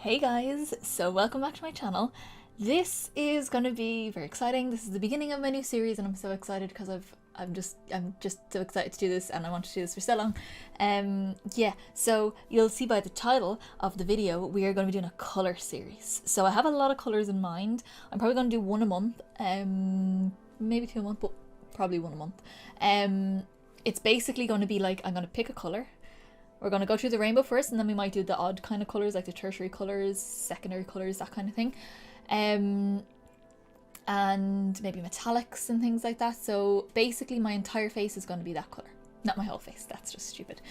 Hey guys, so welcome back to my channel. This is going to be very exciting. This is the beginning of my new series and I'm so excited because I'm just so excited to do this and I want to do this for so long. Yeah, so you'll see by the title of the video we are going to be doing a colour series. So I have a lot of colours in mind. I'm probably going to do one a month, maybe two a month, but probably one a month. It's basically going to be like I'm going to pick a colour. We're going to go through the rainbow first and then we might do the odd kind of colours, like the tertiary colours, secondary colours, that kind of thing. And maybe metallics and things like that. So basically my entire face is going to be that colour. Not my whole face, that's just stupid.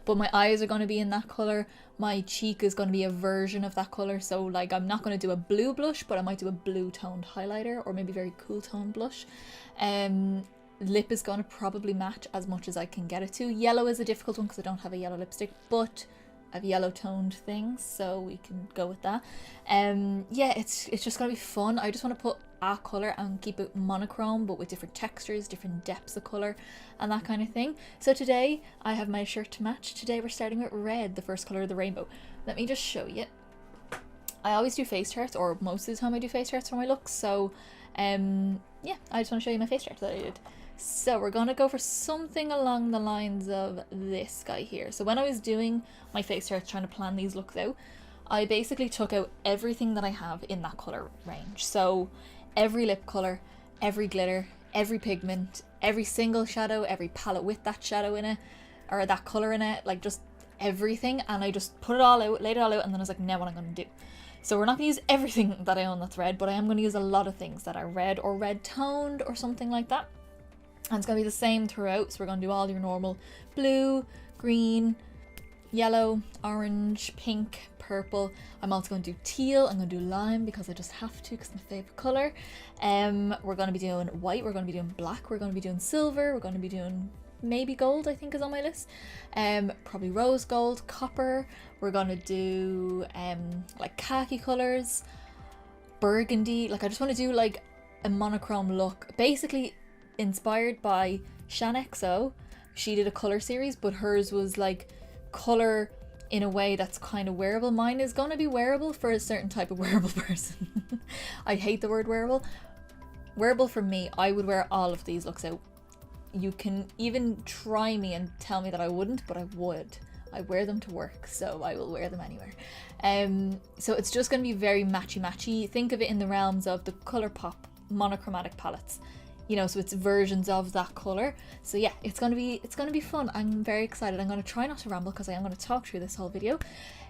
But my eyes are going to be in that colour. My cheek is going to be a version of that colour. So like I'm not going to do a blue blush, but I might do a blue toned highlighter or maybe very cool toned blush. Lip is going to probably match as much as I can get it to. Yellow is a difficult one because I don't have a yellow lipstick, but I have yellow toned things, so we can go with that. Yeah, it's just going to be fun. I just want to put a colour and keep it monochrome, but with different textures, different depths of colour and that kind of thing. So today I have my shirt to match. Today we're starting with red, the first colour of the rainbow. Let me just show you. I always do face charts, or most of the time I do face charts for my looks, so yeah, I just want to show you my face chart that I did. So we're going to go for something along the lines of this guy here. So when I was doing my face chart, trying to plan these looks out, I basically took out everything that I have in that colour range. So every lip colour, every glitter, every pigment, every single shadow, every palette with that shadow in it, or that colour in it, like just everything. And I just put it all out, laid it all out, and then I was like, now what I'm going to do. So we're not going to use everything that I own that's red, but I am going to use a lot of things that are red or red toned or something like that. And it's going to be the same throughout, so we're going to do all your normal blue, green, yellow, orange, pink, purple. I'm also going to do teal, I'm going to do lime because I just have to because it's my favourite colour. We're going to be doing white, we're going to be doing black, we're going to be doing silver, we're going to be doing maybe gold, I think is on my list. Probably rose gold, copper, we're going to do like khaki colours, burgundy. Like I just want to do like a monochrome look. Basically inspired by Shaaanxo. She did a colour series, but hers was like colour in a way that's kind of wearable. Mine is going to be wearable for a certain type of wearable person. I hate the word wearable. Wearable for me, I would wear all of these looks out. You can even try me and tell me that I wouldn't, but I would. I wear them to work, so I will wear them anywhere. So it's just going to be very matchy-matchy. Think of it in the realms of the Colourpop monochromatic palettes. You know, so it's versions of that colour. So yeah, it's gonna be fun. I'm very excited. I'm gonna try not to ramble because I am gonna talk through this whole video,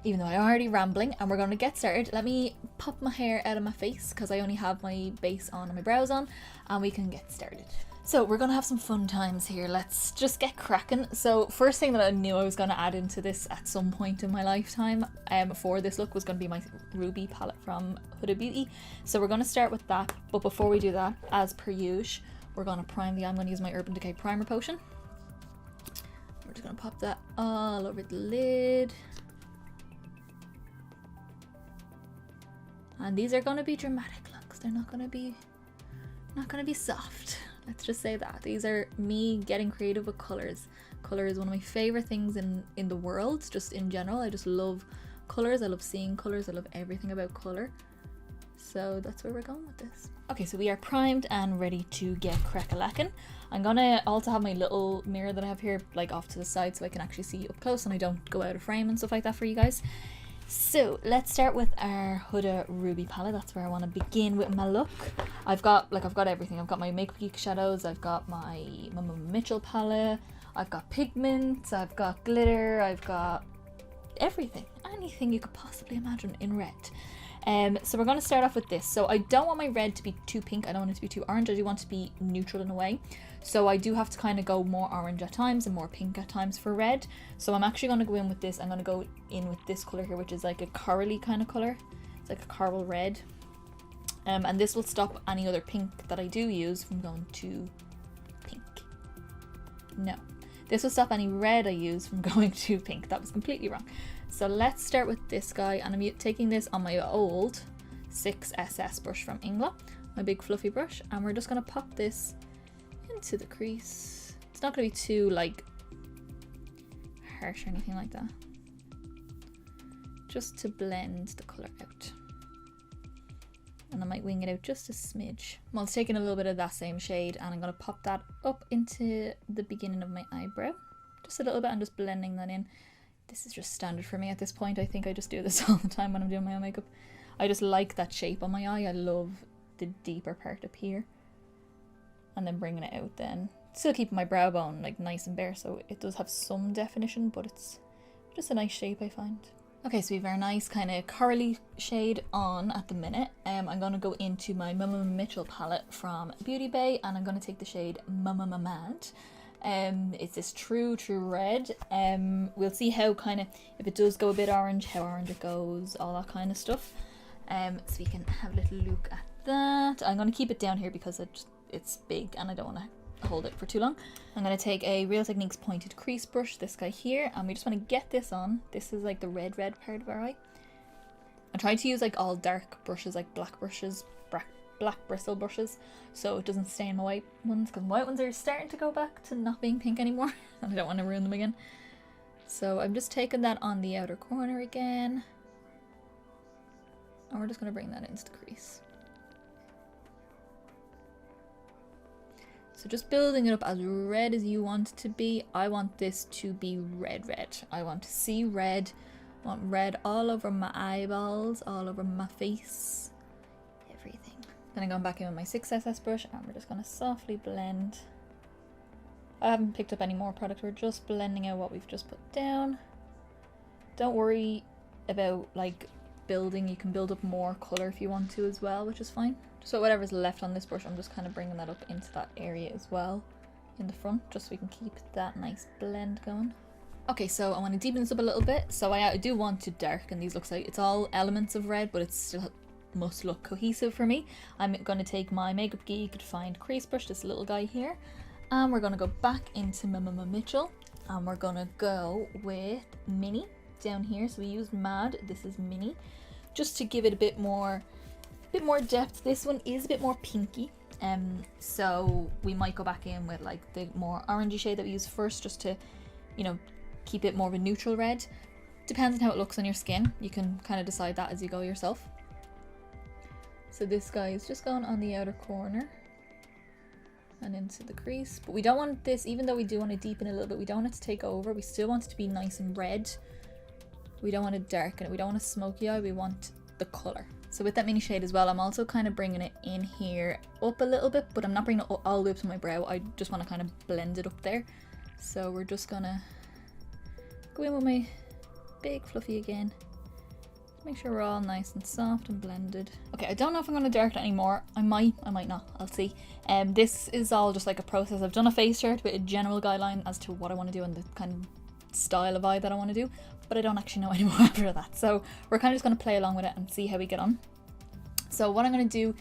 even though I'm already rambling, and we're gonna get started. Let me pop my hair out of my face because I only have my base on and my brows on, and we can get started. So we're gonna have some fun times here. Let's just get cracking. So first thing that I knew I was gonna add into this at some point in my lifetime for this look was gonna be my Ruby palette from Huda Beauty. So we're gonna start with that, but before we do that, as per usual, we're gonna prime I'm gonna use my Urban Decay primer potion. We're just gonna pop that all over the lid. And these are gonna be dramatic looks. They're not gonna be soft. Let's just say that. These are me getting creative with colours. Colour is one of my favourite things in the world, just in general. I just love colours. I love seeing colours. I love everything about colour. So that's where we're going with this. Okay, so we are primed and ready to get crack-a-lackin'. I'm gonna also have my little mirror that I have here like off to the side so I can actually see up close and I don't go out of frame and stuff like that for you guys. So let's start with our Huda Ruby palette. That's where I want to begin with my look. I've got everything. I've got my Makeup Geek shadows, I've got my MMMMitchell palette, I've got pigments, I've got glitter, I've got everything. Anything you could possibly imagine in red. So we're going to start off with this. So I don't want my red to be too pink, I don't want it to be too orange, I do want it to be neutral in a way. So I do have to kind of go more orange at times and more pink at times for red. So I'm actually going to go in with this. I'm going to go in with this colour here, which is like a corally kind of colour. It's like a coral red. And this will stop any other pink that I do use from going to pink. No. This will stop any red I use from going to pink. That was completely wrong. So let's start with this guy, and I'm taking this on my old 6SS brush from Inglot, my big fluffy brush, and we're just going to pop this into the crease. It's not going to be too like harsh or anything like that. just to blend the colour out. And I might wing it out just a smidge. Well, it's taking a little bit of that same shade and I'm going to pop that up into the beginning of my eyebrow. Just a little bit and just blending that in. This is just standard for me at this point. I think I just do this all the time when I'm doing my own makeup. I just like that shape on my eye. I love the deeper part up here. And then bringing it out then. Still keeping my brow bone like nice and bare, so it does have some definition, but it's just a nice shape I find. Okay, so we have our nice kind of corally shade on at the minute. I'm going to go into my MMMMitchell palette from Beauty Bay, and I'm going to take the shade MMMMad. It's this true red. We'll see how kind of, if it does go a bit orange, how orange it goes, all that kind of stuff. So we can have a little look at that. I'm going to keep it down here because it's big and I don't want to hold it for too long. I'm going to take a Real Techniques pointed crease brush, this guy here, and we just want to get this on. This is like the red part of our eye. I'm trying to use like all dark brushes, like black brushes, black bristle brushes, so it doesn't stain my white ones, because my white ones are starting to go back to not being pink anymore and I don't want to ruin them again. So I'm just taking that on the outer corner again, and we're just going to bring that into the crease. So just building it up as red as you want it to be. I want this to be red. I want to see red. I want red all over my eyeballs, all over my face, everything. Then I'm going back in with my 6SS brush and we're just going to softly blend. I haven't picked up any more product, we're just blending out what we've just put down. Don't worry about like building, you can build up more colour if you want to as well, which is fine. So whatever's left on this brush, I'm just kind of bringing that up into that area as well in the front, just so we can keep that nice blend going. Okay, so I want to deepen this up a little bit. So I do want to darken these looks. Like it's all elements of red, but it still must look cohesive for me. I'm going to take my Makeup Geek Defined Crease Brush, this little guy here, and we're going to go back into MMMMitchell, and we're going to go with Minnie down here. So we used Mad, this is Minnie, just to give it a bit more depth. This one is a bit more pinky, so we might go back in with like the more orangey shade that we used first, just to, you know, keep it more of a neutral red. Depends on how it looks on your skin. You can kind of decide that as you go yourself. So this guy is just going on the outer corner and into the crease, but we don't want this, even though we do want to deepen a little bit, we don't want it to take over. We still want it to be nice and red. We don't want to darken it. We don't want a smoky eye. We want the color. So with that mini shade as well, I'm also kind of bringing it in here up a little bit, but I'm not bringing it all the way up to my brow. I just want to kind of blend it up there. So we're just gonna go in with my big fluffy again. Make sure we're all nice and soft and blended. Okay, I don't know if I'm going to darken it anymore. I might not, I'll see. This is all just like a process. I've done a face chart with a general guideline as to what I want to do and the kind of style of eye that I want to do, but I don't actually know anymore after that. So we're kind of just going to play along with it and see how we get on. So what I'm going to do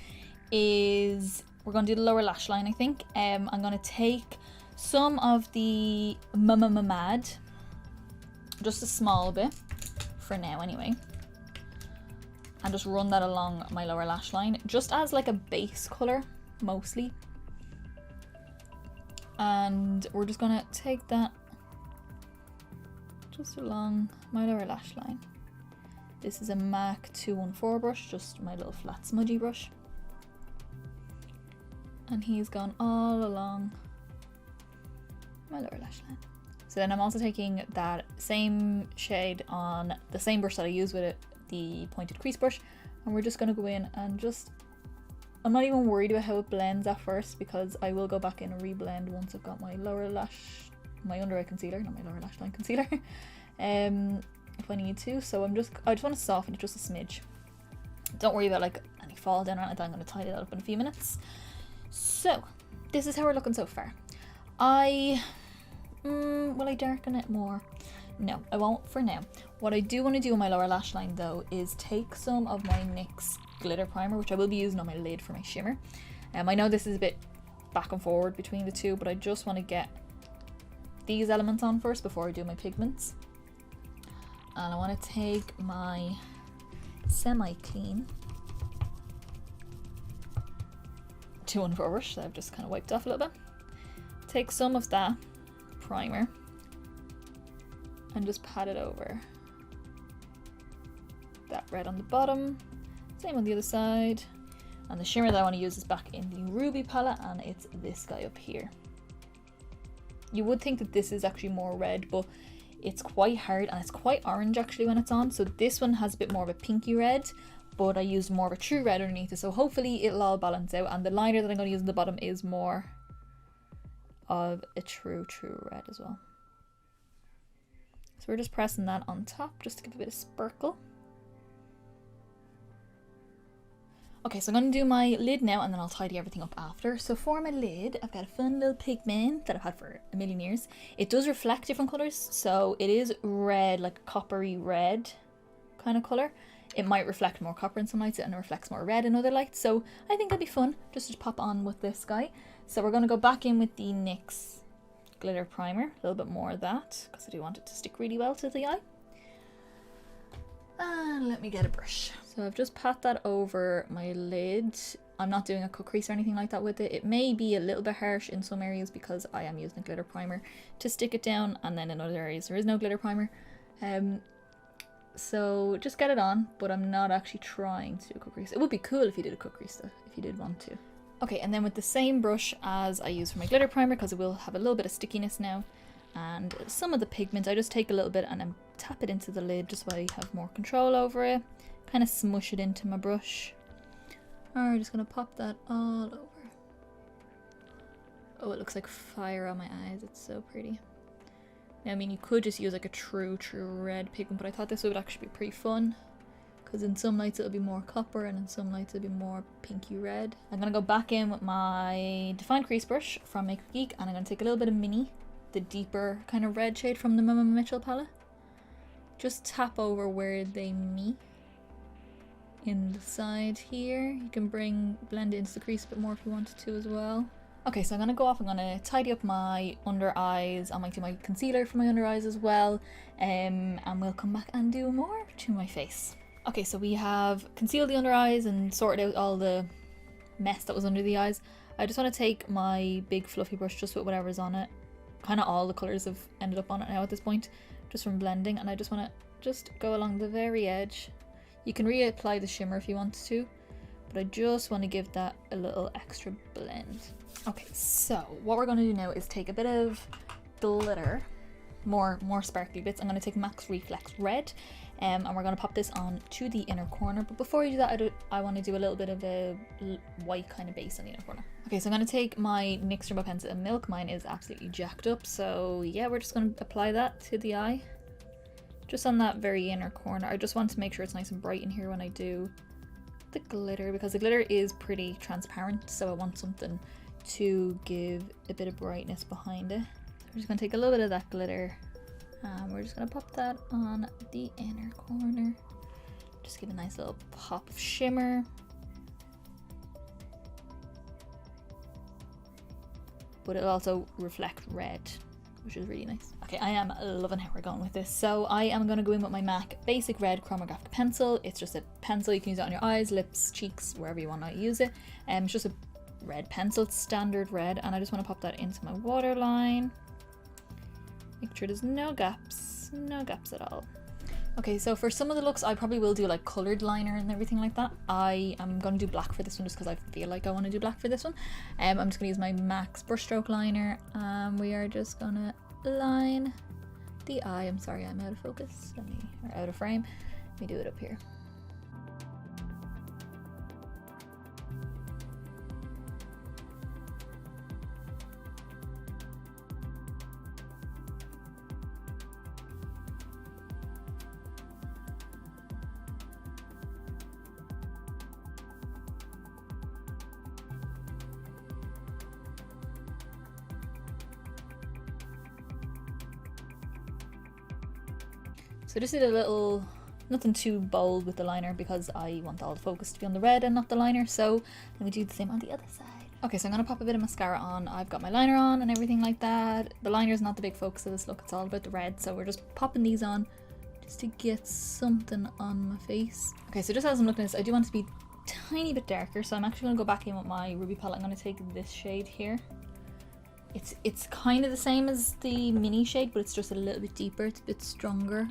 is we're going to do the lower lash line, I think. I'm going to take some of the MMMMad, just a small bit for now anyway, and just run that along my lower lash line, just as like a base colour mostly. And we're just gonna take that just along my lower lash line. This is a MAC 214 brush, just my little flat smudgy brush. And he's gone all along my lower lash line. So then I'm also taking that same shade on the same brush that I used with it, the pointed crease brush, and we're just going to go in and just, I'm not even worried about how it blends at first, because I will go back in and reblend once I've got my lower lash, my under eye concealer, not my lower lash line concealer, if I need to. So I just want to soften it just a smidge. Don't worry about like any fall down or anything. I'm going to tidy that up in a few minutes. So this is how we're looking so far. Will I darken it more? No, I won't for now. What I do want to do on my lower lash line though is take some of my NYX Glitter Primer, which I will be using on my lid for my shimmer. I know this is a bit back and forward between the two, but I just want to get these elements on first before I do my pigments. And I want to take my semi-clean 214 brush that I've just kind of wiped off a little bit. Take some of that primer and just pat it over that red on the bottom. Same on the other side. And the shimmer that I want to use is back in the Ruby palette, and it's this guy up here. You would think that this is actually more red, but it's quite hard and it's quite orange actually when it's on. So this one has a bit more of a pinky red, but I used more of a true red underneath it. So hopefully it'll all balance out. And the liner that I'm going to use on the bottom is more of a true red as well. So we're just pressing that on top just to give a bit of sparkle. Okay, so I'm going to do my lid now and then I'll tidy everything up after. So for my lid, I've got a fun little pigment that I've had for a million years. It does reflect different colours, so it is red, like a coppery red kind of colour. It might reflect more copper in some lights and it reflects more red in other lights, so I think that'd be fun just to pop on with this guy. So we're going to go back in with the NYX Glitter Primer, a little bit more of that, because I do want it to stick really well to the eye. And let me get a brush. So I've just pat that over my lid. I'm not doing a cut crease or anything like that with it. It may be a little bit harsh in some areas because I am using a glitter primer to stick it down, and then in other areas there is no glitter primer. So just get it on, but I'm not actually trying to do a cut crease. It would be cool if you did a cut crease though, if you did want to. Okay, and then with the same brush as I use for my glitter primer, because it will have a little bit of stickiness now, and some of the pigment, I just take a little bit and then tap it into the lid just so I have more control over it. Kind of smush it into my brush. I'm just going to pop that all over. Oh, it looks like fire on my eyes. It's so pretty. Now, I mean, you could just use like a true red pigment, but I thought this would actually be pretty fun. Because in some lights it'll be more copper and in some lights it'll be more pinky red. I'm going to go back in with my defined crease brush from Makeup Geek, and I'm going to take a little bit of Minnie, the deeper kind of red shade from the MMMMitchell palette. Just tap over where they meet in the side here. You can blend it into the crease a bit more if you wanted to as well. Okay, so I'm gonna go off, I'm gonna tidy up my under eyes. I might do my concealer for my under eyes as well, and we'll come back and do more to my face. Okay, so we have concealed the under eyes and sorted out all the mess that was under the eyes. I just want to take my big fluffy brush just with whatever's on it. Kind of all the colours have ended up on it now at this point, just from blending, and I just want to just go along the very edge. You can reapply the shimmer if you want to, but I just want to give that a little extra blend. Okay, so what we're going to do now is take a bit of glitter, more sparkly bits. I'm going to take MAC Reflex Red, and we're going to pop this on to the inner corner. But before you do that, I want to do a little bit of a white kind of base on the inner corner. Okay, so I'm going to take my NYX Jumbo Pencil in Milk. Mine is absolutely jacked up, so yeah, we're just going to apply that to the eye. Just on that very inner corner. I just want to make sure it's nice and bright in here when I do the glitter, because the glitter is pretty transparent, so I want something to give a bit of brightness behind it. So we're just going to take a little bit of that glitter and we're just going to pop that on the inner corner. Just give a nice little pop of shimmer. But it'll also reflect red, which is really nice. Okay, I am loving how we're going with this. So I am going to go in with my MAC Basic Red Chromographic Pencil. It's just a pencil. You can use it on your eyes, lips, cheeks, wherever you want to use it. It's just a red pencil, it's standard red, and I just want to pop that into my waterline. Make sure there's no gaps at all. Okay, so for some of the looks I probably will do like coloured liner and everything like that. I am going to do black for this one just because I feel like I want to do black for this one. I'm just going to use my MAC's brushstroke liner, and we are just going to line the eye. I'm sorry, I'm out of focus, or out of frame. Let me do it up here. So just did a little, nothing too bold with the liner because I want all the focus to be on the red and not the liner, so let me do the same on the other side. Okay, so I'm going to pop a bit of mascara on. I've got my liner on and everything like that. The liner is not the big focus of this look, it's all about the red, so we're just popping these on just to get something on my face. Okay, so just as I'm looking at this, I do want it to be a tiny bit darker, so I'm actually going to go back in with my Ruby palette. I'm going to take this shade here. It's kind of the same as the Minnie shade, but it's just a little bit deeper, it's a bit stronger.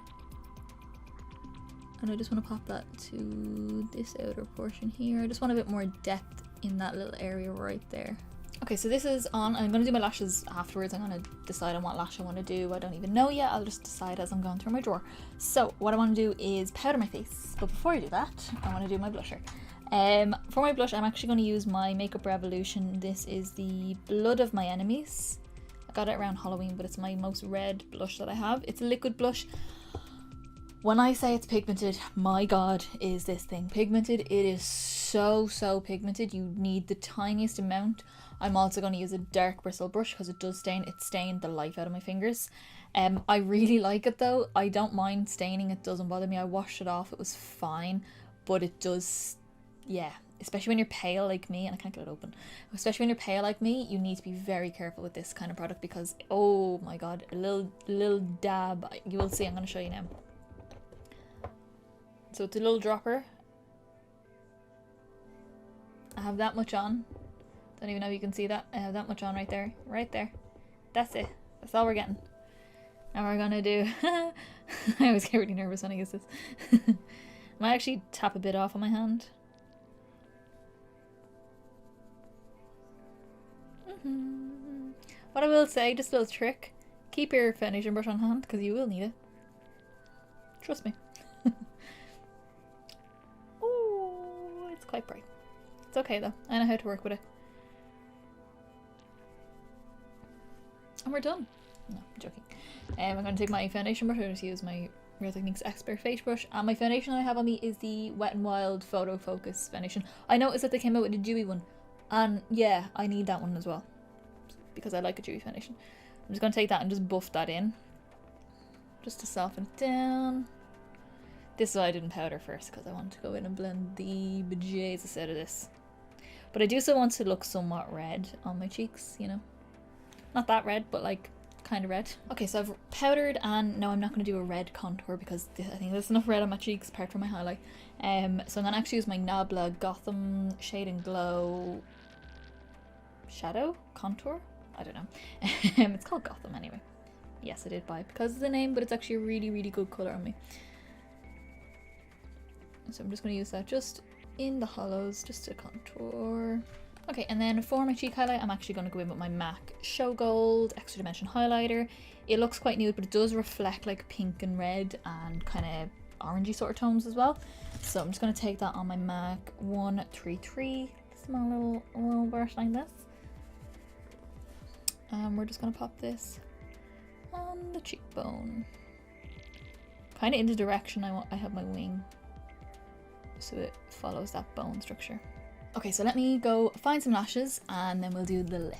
And I just want to pop that to this outer portion here. I just want a bit more depth in that little area right there. Okay, so this is on. I'm going to do my lashes afterwards. I'm going to decide on what lash I want to do. I don't even know yet. I'll just decide as I'm going through my drawer. So what I want to do is powder my face. But before I do that, I want to do my blusher. For my blush, I'm actually going to use my Makeup Revolution. This is the Blood of My Enemies. I got it around Halloween, but it's my most red blush that I have. It's a liquid blush. When I say it's pigmented, my god, is this thing pigmented. It is so pigmented. You need the tiniest amount. I'm also going to use a dark bristle brush because it does stain. It stained the life out of my fingers. I really like it though. I don't mind staining. It doesn't bother me. I washed it off. It was fine. But it does, yeah. Especially when you're pale like me, and I can't get it open. Especially when you're pale like me, you need to be very careful with this kind of product because, oh my god, a little dab. You will see. I'm going to show you now. So it's a little dropper. I have that much on. Don't even know if you can see that. I have that much on right there. Right there. That's it. That's all we're getting. Now we're gonna do... I always get really nervous when I use this. I might actually tap a bit off on my hand. What I will say, just a little trick. Keep your foundation brush on hand because you will need it. Trust me. Quite bright. It's okay though. I know how to work with it. And we're done. No, I'm joking. I'm going to take my foundation brush. I'm just use my Real Techniques Expert Face Brush. And my foundation I have on me is the Wet n Wild Photofocus foundation. I noticed that they came out with a dewy one. And yeah, I need that one as well. Because I like a dewy foundation. I'm just going to take that and just buff that in. Just to soften it down. This is why I didn't powder first, because I wanted to go in and blend the bejesus out of this. But I do still want to look somewhat red on my cheeks, you know. Not that red, but like kind of red. Okay, so I've powdered, and no, I'm not going to do a red contour because I think there's enough red on my cheeks apart from my highlight. So I'm going to actually use my Nabla Gotham Shade and Glow Shadow Contour? I don't know. It's called Gotham anyway. Yes, I did buy it because of the name, but it's actually a really good colour on me. So I'm just going to use that just in the hollows, just to contour. Okay, and then for my cheek highlight, I'm actually going to go in with my MAC Show Gold Extra Dimension Highlighter. It looks quite nude, but it does reflect like pink and red and kind of orangey sort of tones as well. So I'm just going to take that on my MAC 133, small little brush like this. And we're just going to pop this on the cheekbone. Kind of in the direction I have my wing. So it follows that bone structure. Okay, so let me go find some lashes and then we'll do the lip.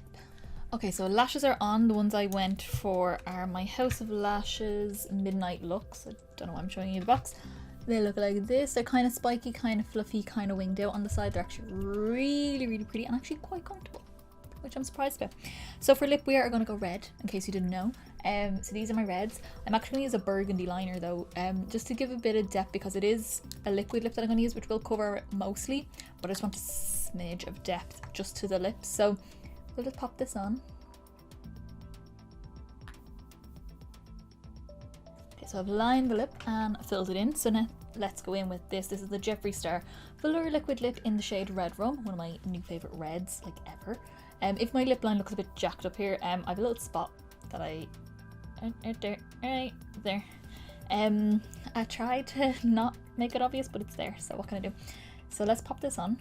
Okay, so lashes are on. The ones I went for are my House of Lashes Midnight Looks. I don't know why I'm showing you the box. They look like this. They're kind of spiky, kind of fluffy, kind of winged out on the side. They're actually really pretty and actually quite comfortable, which I'm surprised about. So for lip we are going to go red, in case you didn't know. So these are my reds. I'm actually going to use a burgundy liner though, just to give a bit of depth because it is a liquid lip that I'm going to use, which will cover it mostly, but I just want a smidge of depth just to the lips. So we'll just pop this on. Okay, so I've lined the lip and filled it in. So now let's go in with this. This is the Jeffree Star Velour Liquid Lip in the shade Red Rum, one of my new favourite reds, like ever. If my lip line looks a bit jacked up here, I have a little spot that right there. I tried to not make it obvious, but it's there, so what can I do? So let's pop this on.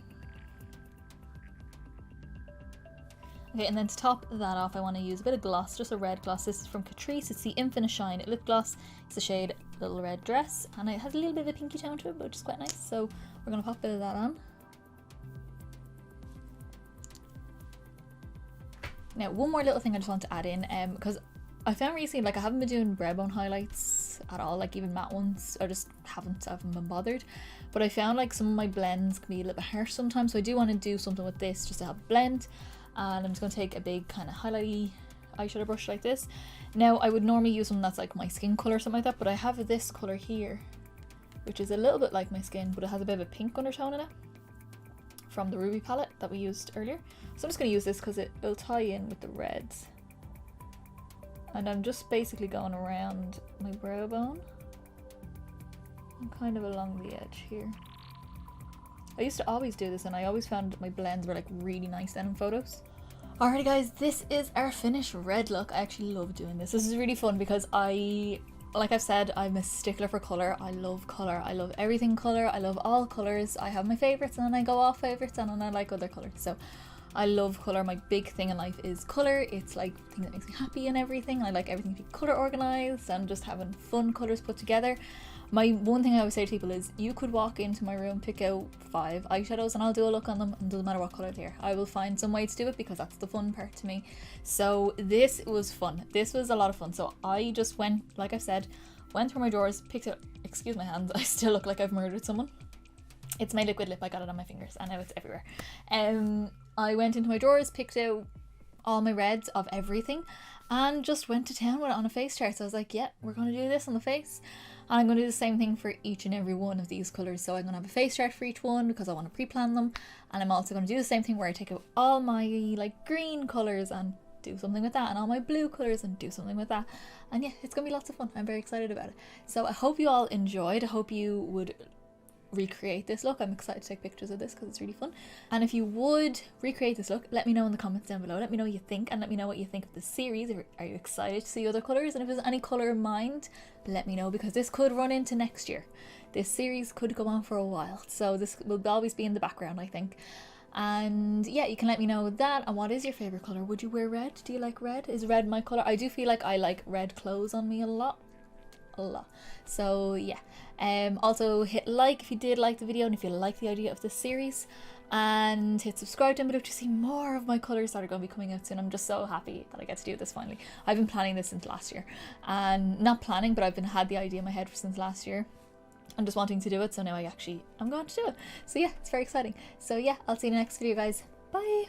Okay, and then to top that off, I want to use a bit of gloss, just a red gloss. This is from Catrice. It's the Infinite Shine Lip Gloss. It's the shade Little Red Dress, and it has a little bit of a pinky tone to it, which is quite nice. So we're going to pop a bit of that on. Now, one more little thing I just want to add in, because I found recently, like, I haven't been doing brow bone highlights at all, like even matte ones. I just haven't been bothered. But I found like some of my blends can be a little bit harsh sometimes, so I do want to do something with this just to help blend. And I'm just going to take a big kind of highlighty eyeshadow brush like this. Now, I would normally use one that's like my skin colour or something like that, but I have this colour here, which is a little bit like my skin, but it has a bit of a pink undertone in it, from the Ruby palette that we used earlier. So I'm just going to use this because it'll tie in with the reds. And I'm just basically going around my brow bone. and kind of along the edge here. I used to always do this and I always found my blends were like really nice then in photos. Alrighty guys, this is our finished red look. I actually love doing this. This is really fun because like I've said, I'm a stickler for colour. I love colour. I love everything colour. I love all colours. I have my favourites and then I go off favourites and then I like other colours. So I love colour. My big thing in life is colour. It's like the thing that makes me happy and everything. I like everything to be colour organised and just having fun colours put together. My one thing I always say to people is you could walk into my room, pick out 5 eyeshadows and I'll do a look on them, and it doesn't matter what colour they are. I will find some way to do it because that's the fun part to me. So this was fun. This was a lot of fun. So I just went, like I said, went through my drawers, picked out, excuse my hands, I still look like I've murdered someone. It's my liquid lip, I got it on my fingers and now it's everywhere. I went into my drawers, picked out all my reds of everything and just went to town with it on a face chart. So I was like, yeah, we're going to do this on the face. And I'm going to do the same thing for each and every one of these colours. So I'm going to have a face chart for each one because I want to pre-plan them. And I'm also going to do the same thing where I take out all my like green colours and do something with that, and all my blue colours and do something with that. And yeah, it's going to be lots of fun. I'm very excited about it. So I hope you all enjoyed. I hope you would recreate this look. I'm excited to take pictures of this because it's really fun. And if you would recreate this look, let me know in the comments down below. Let me know what you think and let me know what you think of the series. Are you excited to see other colours? And if there's any colour in mind, let me know because this could run into next year. This series could go on for a while, so this will always be in the background, I think. And yeah, you can let me know that. And what is your favourite colour? Would you wear red? Do you like red? Is red my colour? I do feel like I like red clothes on me a lot. So yeah, also hit like if you did like the video and if you like the idea of this series, and hit subscribe down below to see more of my colours that are going to be coming out soon. I'm just so happy that I get to do this finally. I've been planning this since last year, and not planning, but I've had the idea in my head since last year. I'm just wanting to do it, so now I'm going to do it. So yeah, it's very exciting. So yeah, I'll see you in the next video guys. Bye.